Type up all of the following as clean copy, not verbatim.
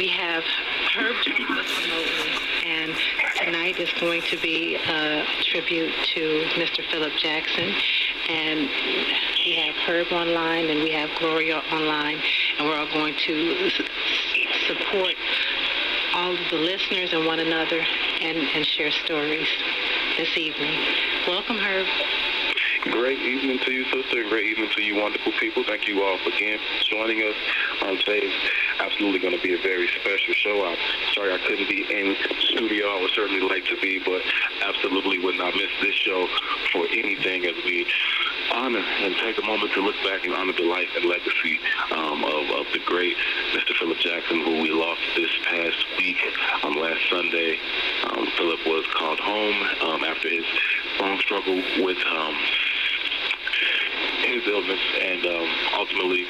We have Herb joins us remotely, and tonight is going to be a tribute to Mr. Philip Jackson. And we have Herb online, and we have Gloria online, and we're all going to support all of the listeners and one another and share stories this evening. Welcome, Herb. Great evening to you, sister. Great evening to you, wonderful people. Thank you all again for joining us. Today is absolutely going to be a very special show. I'm sorry I couldn't be in studio. I would certainly like to be, but absolutely would not miss this show for anything as we honor and take a moment to look back and honor the life and legacy of the great Mr. Philip Jackson, who we lost this past week. Last Sunday, Philip was called home after his long struggle with his illness, and ultimately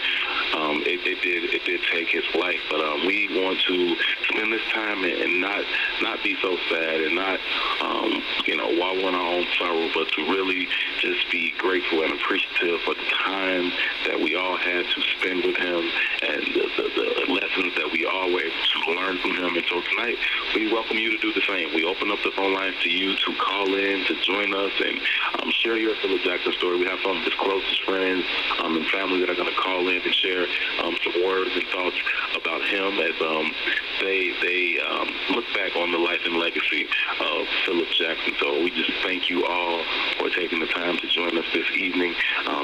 it did take his life. But we want to spend this time and not be so sad and not wallow in our own sorrow, but to really just be grateful and appreciative for the time that we all had to spend with him and the lessons that we all were able to learn from him. And so tonight we welcome you to do the same. We open up the phone lines to you to call in, to join us, and share your Philip Jackson story. We have some of his closest friends and family that are going to call in and share some words and thoughts about him as they look back on the life and legacy of Philip Jackson. So we just thank you all for taking the time to join us this evening.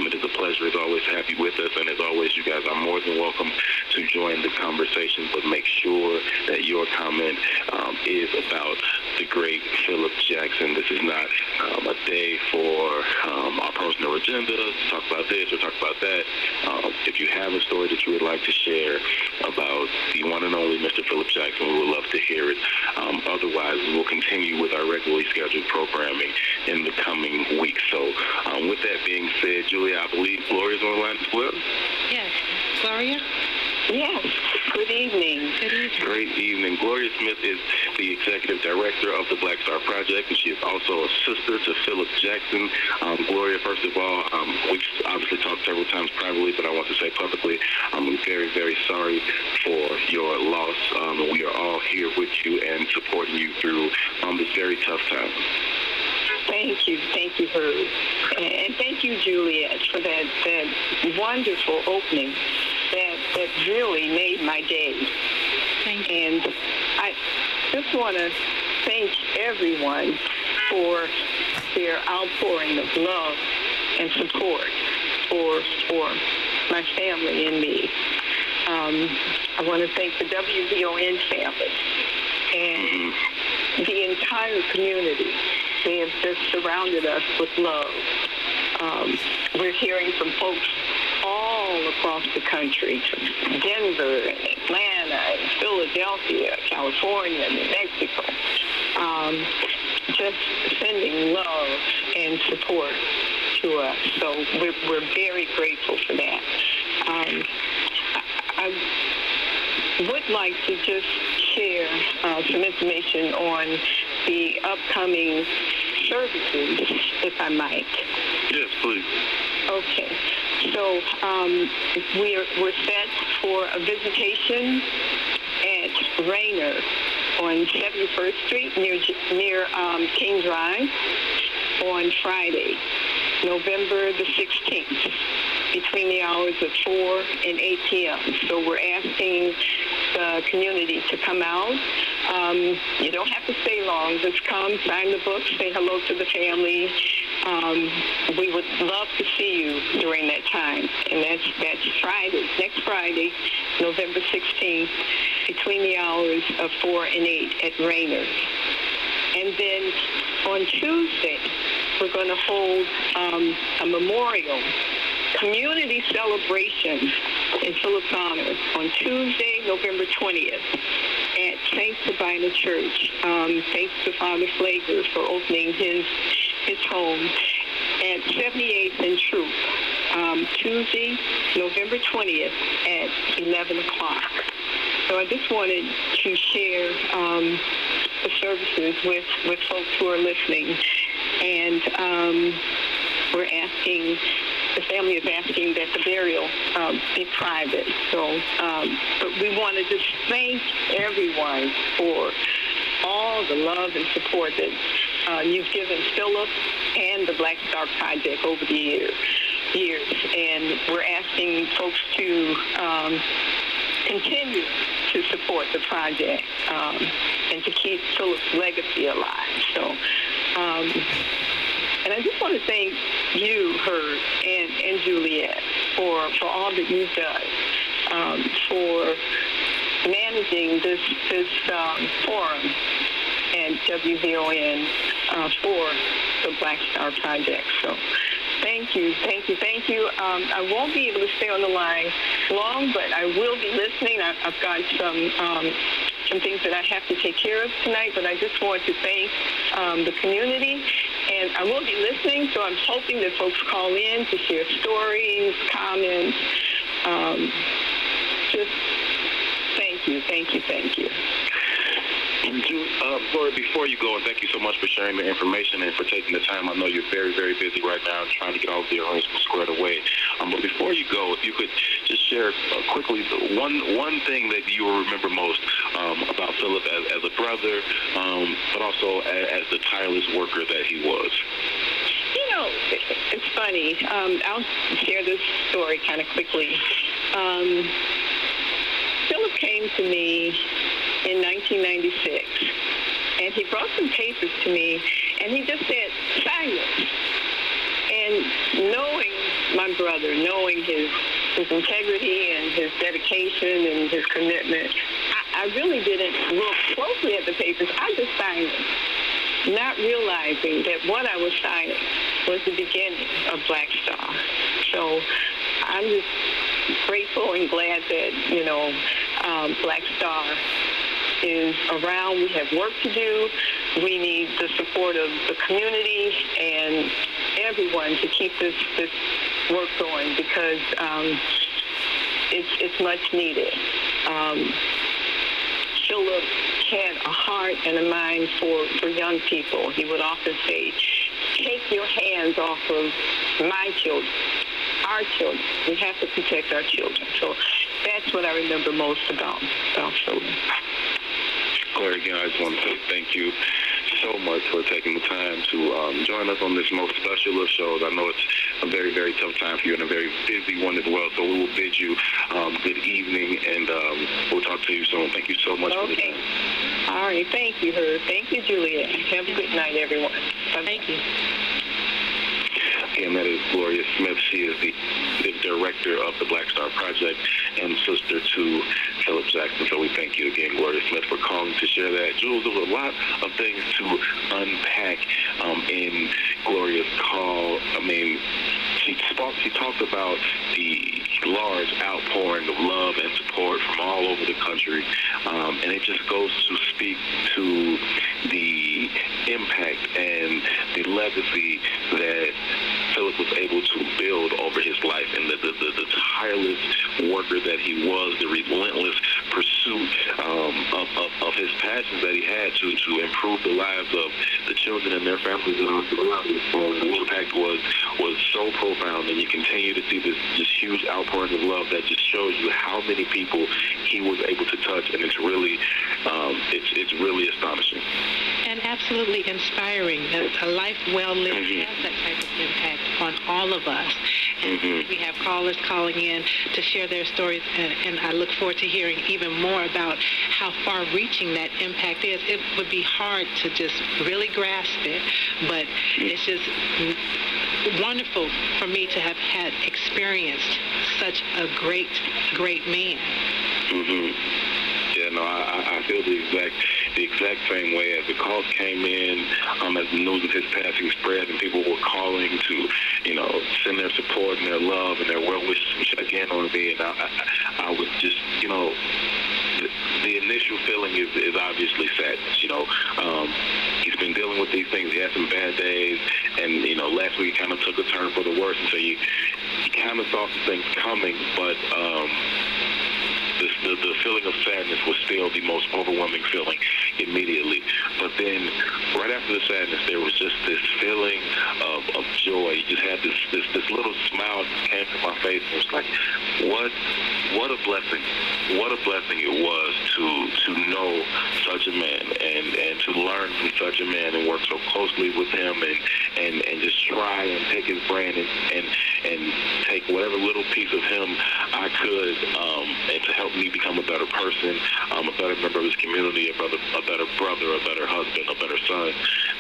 It is a pleasure as always to have you with us, and as always, you guys are more than welcome to join the conversation, but make sure that your comment is about the great Philip Jackson. This is not a day for our personal agenda to talk about this or talk about that. If you have a story that you would like to share about the one and only Mr. Philip Jackson, we would love to hear it. Otherwise, we will continue with our regularly scheduled programming in the coming weeks. So with that being said, Julia, I believe Gloria's on the line as well? Yes. Gloria? Yes. Good evening. Good evening. Great evening. Gloria Smith is the executive director of the Black Star Project, and she is also a sister to Philip Jackson. Gloria, first of all, we've obviously talked several times privately, but I want to say publicly, I'm very, very sorry for your loss. We are all here with you and supporting you through this very tough time. Thank you, Herb. And thank you, Juliet, for that wonderful opening that really made my day. Thank you. And I just want to thank everyone for their outpouring of love and support for my family and me. I want to thank the WVON family and the entire community. They have just surrounded us with love. We're hearing from folks all across the country, from Denver and Atlanta and Philadelphia, California, New Mexico, just sending love and support to us. So we're very grateful for that. I would like to just share some information on the upcoming services, if I might. Yes, please. Okay. So we're set for a visitation at Rainer on 71st Street near King Drive on Friday, November the 16th, between the hours of 4 and 8 p.m. So we're asking the community to come out. You don't have to stay long. Just come, sign the book, say hello to the family. We would love to see you during that time. And that's Friday, next Friday, November 16th, between the hours of 4 and 8 at Rainer. And then on Tuesday, we're going to hold a memorial community celebration in Philip's honor on Tuesday, November 20th at St. Sabina Church. Thanks to Father Flager for opening his home at 78th and Troop, Tuesday, November 20th at 11 o'clock. So I just wanted to share the services with folks who are listening. And we're asking the family is asking that the burial be private. So, but we want to just thank everyone for all the love and support that you've given Philip and the Black Star Project over the years. And we're asking folks to continue to support the project and to keep Philip's legacy alive. So, and I just want to thank you, Herb, and Juliet for all that you've done, for managing this forum and WVON for the Black Star Project. So thank you. I won't be able to stay on the line long, but I will be listening. I've got some things that I have to take care of tonight, but I just want to thank the community, and I will be listening, so I'm hoping that folks call in to share stories, comments. Just thank you. Gloria, before you go, and thank you so much for sharing the information and for taking the time. I know you're very, very busy right now trying to get all the arrangements squared away. But before you go, if you could just share quickly one thing that you will remember most about Philip as a brother, but also as the tireless worker that he was. You know, it's funny. I'll share this story kind of quickly. Philip came to me in 1996, and he brought some papers to me, and he just said, silence. And knowing my brother, knowing his integrity and his dedication and his commitment, I really didn't look closely at the papers. I just signed them, not realizing that what I was signing was the beginning of Black Star. So I'm just grateful and glad that, Black Star is around. We have work to do. We need the support of the community and everyone to keep this work going, because it's much needed. Philip had a heart and a mind for young people. He would often say, take your hands off of my children, our children. We have to protect our children. So that's what I remember most about Philip. Gloria, again, I just want to say thank you so much for taking the time to join us on this most special of shows. I know it's a very, very tough time for you and a very busy one as well, so we will bid you good evening, and we'll talk to you soon. Thank you so much for the time. All right. Thank you, Herb. Thank you, Juliet. Have a good night, everyone. Bye-bye. Thank you. And that is Gloria Smith. She is the director of the Black Star Project and sister to Philip Jackson. So we thank you again, Gloria Smith, for calling to share that. Jules, there was a lot of things to unpack in Gloria's call. I mean, she talked about the large outpouring of love and support from all over the country, and it just goes to speak to the impact and the legacy that Philip was able to build over his life, and the tireless worker that he was, the relentless pursuit of his passions that he had to improve the lives of the children and their families. The impact was so profound, and you continue to see this huge outpouring of love that just shows you how many people he was able to touch, and it's really astonishing. And absolutely inspiring. A life well lived has that type of impact on all of us. And we have callers calling in to share their stories, and I look forward to hearing even more about how far-reaching that impact is. It would be hard to just really grasp it, but it's just wonderful for me to have had experienced such a great man. Yeah, no, I feel the exact same way. As the calls came in, as the news of his passing spread, and people were calling to, send their support and their love and their well wishes again on me, and I was just, the initial feeling is obviously sadness. He's been dealing with these things. He had some bad days, and last week kind of took a turn for the worse, and so you kind of saw some things coming, but the the feeling of sadness was still the most overwhelming feeling immediately. But then, right after the sadness, there was just this feeling of joy. You just had this little smile that came to my face. It was like, what a blessing. What a blessing it was to know such a man and to learn from such a man and work so closely with him and just try and take his brain and take whatever little piece of him I could and to help me become a better person, a better member of his community, a better brother, a better husband, a better son.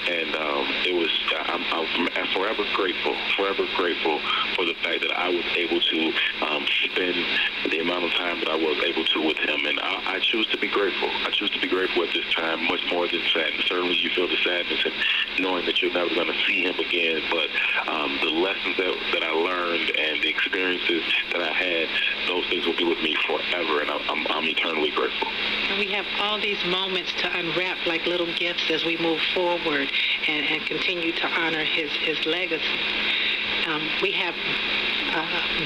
And I'm forever grateful for the fact that I was able to spend the amount of time that I was able to with him. And I choose to be grateful. I choose to be grateful at this time, much more than sadness. Certainly you feel the sadness and knowing that you're never going to see him again, but the lessons that I learned and the experiences that I had, those things will be with me forever, and I'm eternally grateful. And we have all these moments to unwrap like little gifts as we move forward and continue to honor his legacy. We have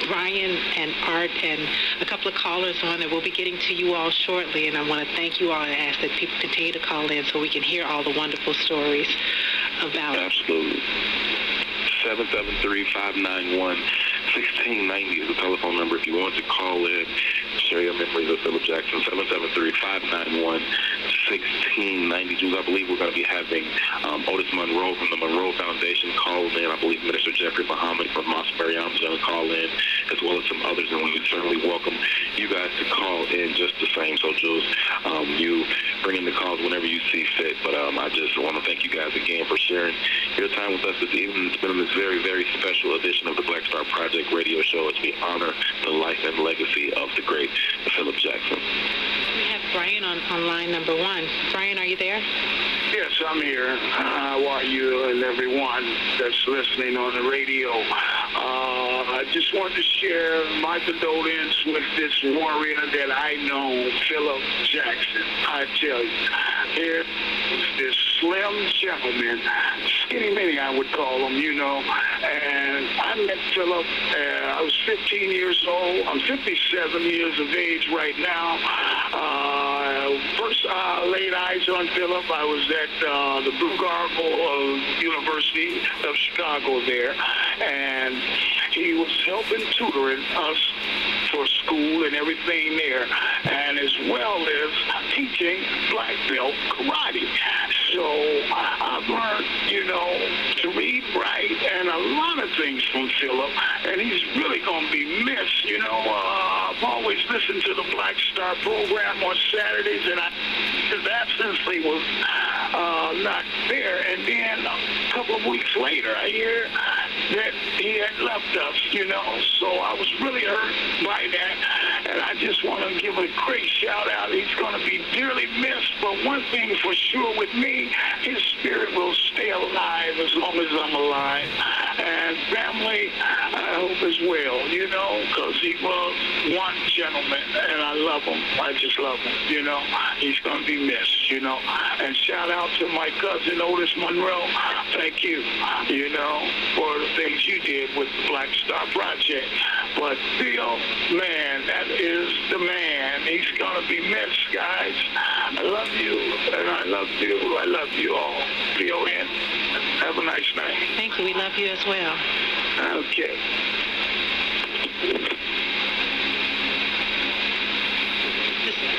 Brian and Art and a couple of callers on that. We'll be getting to you all shortly, and I want to thank you all and ask that people continue to call in so we can hear all the wonderful stories about it. Absolutely. 773-591-1690 is the telephone number if you want to call in, share your memories of Philip Jackson. 773-591-1690. I believe we're going to be having Otis Monroe from the Monroe Foundation call in. I believe Minister Jeffrey Muhammad from Mosque Mariam is going to call in, as well as some others, and we certainly welcome you guys to call in just the same. So, Jules, you bring in the calls whenever you see fit, but I just want to thank you guys again for sharing your time with us this evening. It's been this very, very special edition of the Black Star Project radio show as we honor the life and legacy of the great Philip Jackson. We have Brian on line number one. Brian, are you there? Yes, I'm here. How are you and everyone that's listening on the radio? I just want to share my condolence with this warrior that I know, Philip Jackson. I tell you, here is this slim gentleman, skinny mini I would call him, you know, and I met Philip, I was 15 years old. I'm 57 years of age right now. First laid eyes on Philip, I was at the Blue Gargle University of Chicago there, and he was helping tutoring us for school and everything there, and as well as teaching black belt karate. So I've learned, you know, to read, write, and a lot of things from Philip, and he's really going to be missed. You know, I've always listened to the Black Star program on Saturdays, and his absence was not there. And then a couple of weeks later, I hear that he had left us, you know, so I was really hurt by that, and I just want to give a great shout out. He's going to be dearly missed, but one thing for sure with me, his spirit will stay alive as long as I'm alive, and family, I hope as well, you know, because he was one gentleman, and I love him. I just love him, you know. He's going to be missed, you know, and shout out to my cousin Otis Monroe. Thank you, you know, for the things you did with the Black Star Project. But Theo, man, that is the man. He's going to be missed, guys. I love you, and I love you. I love you all. Theo, and have a nice night. Thank you. We love you as well. Okay.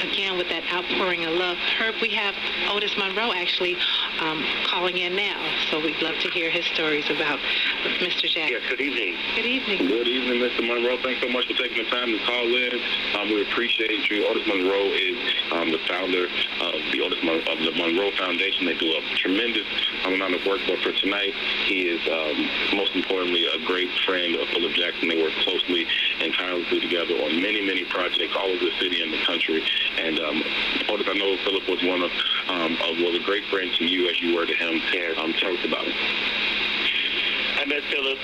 Again, with that outpouring of love. Herb, we have Otis Monroe actually calling in now, so we'd love to hear his stories about Mr. Jackson. Yes, good evening. Good evening. Good evening, Mr. Monroe. Thanks so much for taking the time to call in. We appreciate you. Otis Monroe is the founder of the Monroe Foundation. They do a tremendous amount of work, but for tonight, he is most importantly a great friend of Philip Jackson. They work closely and tirelessly together on many, many projects all over the city and the country. And Otis, I know Philip was was a great friend to you as you were to him. Tell us about it. I met Philip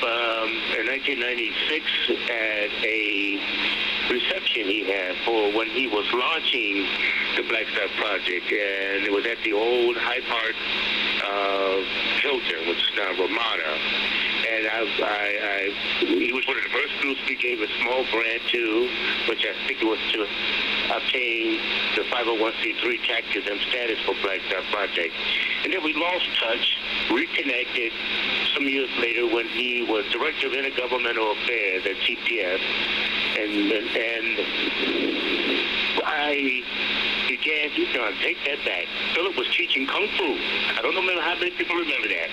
in 1996 at a reception he had for when he was launching the Black Star Project, and it was at the old Hyde Park Hilton, which is now Ramada. And he was one of the first groups we gave a small grant to, which I think it was to obtain the 501c3 tax exempt status for Black Star Project. And then we lost touch, reconnected some years later when he was Director of Intergovernmental Affairs at TPS. And I began, take that back. Philip was teaching Kung Fu. I don't know how many people remember that.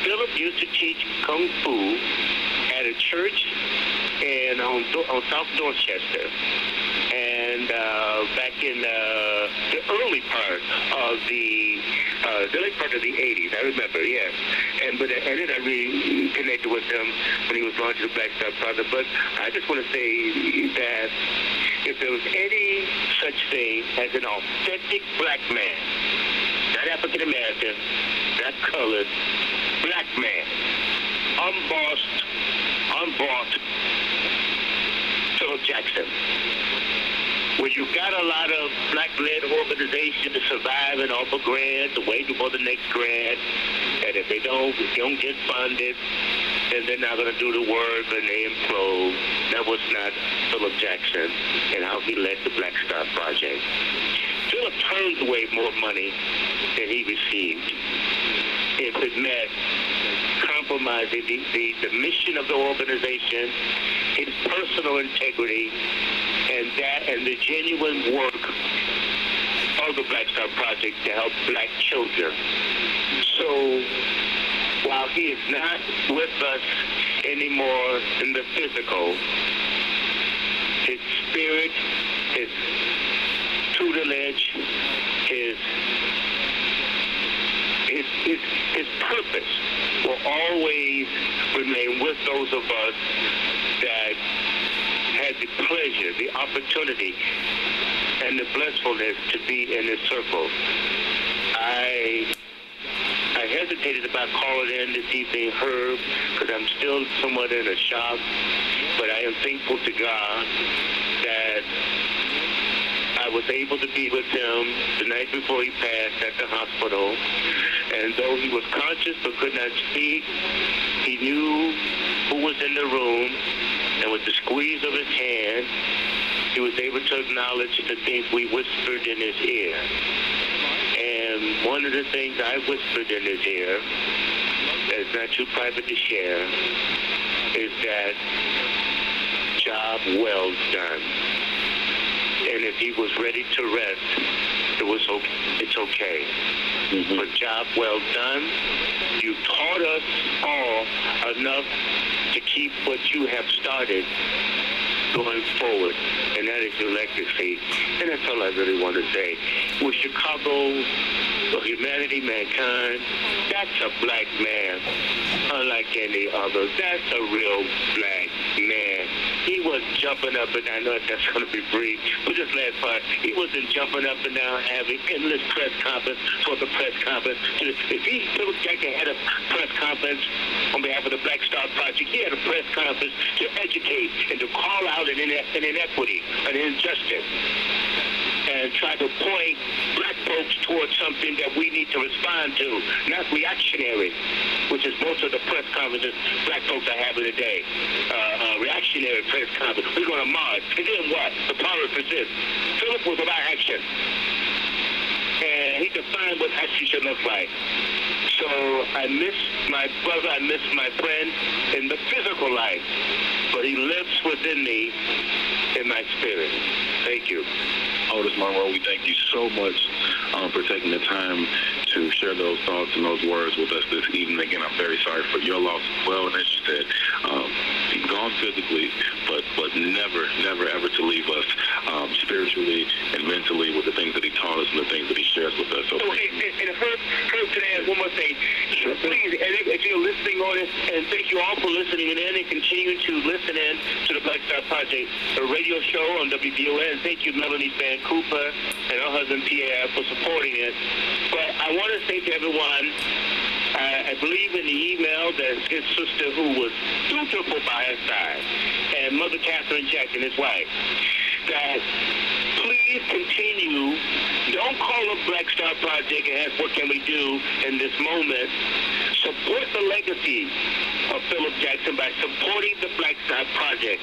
Philip used to teach Kung Fu at a church on South Dorchester. And back in the early part of the late part of the 80s, I remember, yes. And then I reconnected with him when he was launching the Black Star Project. But I just want to say that if there was any such thing as an authentic black man, not African American, not colored, black man, unbought Philip Jackson, where you got a lot of black-led organizations to survive and offer grants, waiting for the next grant, and if they don't get funded, then they're not going to do the work and they implode. That was not Philip Jackson and how he led the Black Star Project. Philip turned away more money than he received if it meant compromising the mission of the organization, his personal integrity, and the genuine work of the Black Star Project to help black children. So while he is not with us anymore in the physical, his spirit, his tutelage, his purpose will always remain with those of us that had the pleasure, the opportunity, and the blissfulness to be in this circle. I hesitated about calling in this evening, Herb, because I'm still somewhat in a shock, but I am thankful to God that I was able to be with him the night before he passed at the hospital. And though he was conscious but could not speak, he knew who was in the room, and with the squeeze of his hand, he was able to acknowledge the things we whispered in his ear. And one of the things I whispered in his ear, that's not too private to share, is that job well done. And if he was ready to rest, it's okay. Mm-hmm. But job well done. You taught us all enough to keep what you have started going forward, and that is your legacy. And that's all I really want to say. With Chicago, for humanity, mankind, that's a black man, unlike any other. That's a real black man. He was jumping up and down. I know that's going to be brief, but this last part, he wasn't jumping up and down having endless press conference for the press conference. If Philip Jackson had a press conference on behalf of the Black Star Project, he had a press conference to educate and to call out an inequity, an injustice, and try to point black folks towards something that we need to respond to, not reactionary, which is most of the press conferences black folks are having today. Reactionary press conference. We're going to march. And then what? The power persists. Philip was about action. And he defined what action should look like. So I miss my brother, I miss my friend in the physical life, but he lives within me in my spirit. Thank you. Otis Monroe, we thank you so much for taking the time to share those thoughts and those words with us this evening. Again, I'm very sorry for your loss as well. And as you said, gone physically, but never, ever to leave us spiritually and mentally with the things that he taught us and the things that he shares with us. So and Herb, can I add one more thing? Please, if you're listening on this, and thank you all for listening in and continue to listen in to the Black Star Project, a radio show on WBON. Thank you, Melanie Van Cooper and her husband Pierre for supporting it. But I want to say to everyone, I believe in the email that his sister, who was dutiful by his side, and Mother Catherine Jackson, his wife, that please continue. Don't call up Black Star Project and ask what can we do in this moment. Support the legacy of Philip Jackson by supporting the Black Star Project.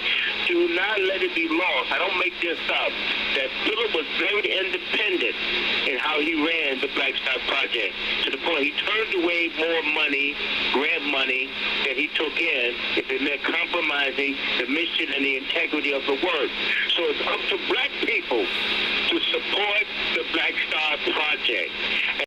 Do not let it be lost. I don't make this up. That Philip was very independent in how he ran the Black Star Project, to the point he turned away more money, grant money, that he took in if it meant compromising the mission and the integrity of the work. So it's up to black people to support the Black Star Project.